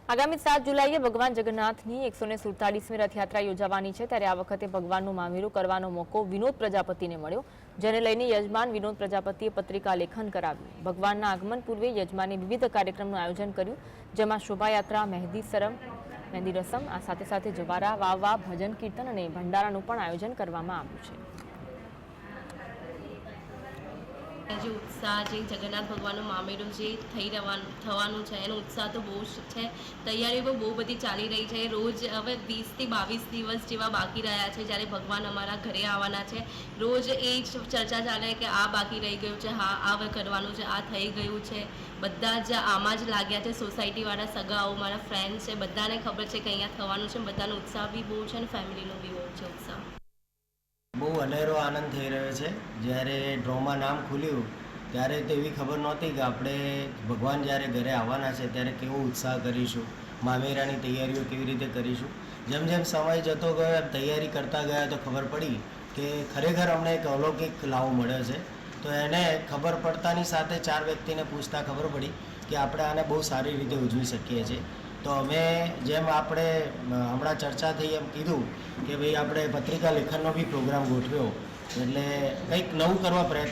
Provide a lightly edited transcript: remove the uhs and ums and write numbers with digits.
આગામી 7 જુલાઈએ ભગવાન જગન્નાથની 147મી રથયાત્રા યોજાવાની છે, ત્યારે આ વખતે ભગવાનનું મામેરું કરવાનો મોકો વિનોદ પ્રજાપતિને મળ્યો, જેને લઈને યજમાન વિનોદ પ્રજાપતિએ પત્રિકા લેખન કરાવ્યું। ભગવાનના આગમન પૂર્વે યજમાને વિવિધ કાર્યક્રમનું આયોજન કર્યું, જેમાં શોભાયાત્રા, મહેંદી રસમ, આ સાથે સાથે જવારા વાવવા, ભજન કીર્તન અને ભંડારાનું પણ આયોજન કરવામાં આવ્યું છે। જે ઉત્સાહ જે જગન્નાથ ભગવાનનું મામેરું જે થવાનું છે એનો ઉત્સાહ તો બહુ જ છે। તૈયારીઓ પણ બહુ બધી ચાલી રહી છે। રોજ હવે 20 થી 22 દિવસ જેવા બાકી રહ્યા છે જ્યારે ભગવાન અમારા ઘરે આવવાના છે। રોજ એ જ ચર્ચા ચાલે કે આ બાકી રહી ગયું છે, હા આ હવે કરવાનું છે, આ થઈ ગયું છે। બધા જ આમાં જ લાગ્યા છે। સોસાયટીવાળા, સગાઓ, મારા ફ્રેન્ડ્સ છે, બધાને ખબર છે કે અહીંયા થવાનું છે। બધાનો ઉત્સાહ બી બહુ છે અને ફેમિલીનો બી બહુ છે ઉત્સાહ। બહુ અનેરો આનંદ થઈ રહ્યો છે। જ્યારે ડ્રોમાં નામ ખુલ્યું ત્યારે તો એવી ખબર નહોતી કે આપણે ભગવાન જ્યારે ઘરે આવવાના છે ત્યારે કેવો ઉત્સાહ કરીશું, મામેરાની તૈયારીઓ કેવી રીતે કરીશું। જેમ જેમ સમય જતો ગયો એમ તૈયારી કરતા ગયા તો ખબર પડી કે ખરેખર અમને એક અલૌકિક લાવો મળ્યો છે। તો એને ખબર પડતાની સાથે 4 વ્યક્તિને પૂછતા ખબર પડી કે આપણે આને બહુ સારી રીતે ઉજવી શકીએ છીએ। તો અમે જેમ આપણે હમણાં ચર્ચા થઈ એમ કીધું કે ભાઈ આપણે પત્રિકા લેખનનો બી પ્રોગ્રામ ગોઠવ્યો, એટલે કંઈક નવું કરવા પ્રયત્ન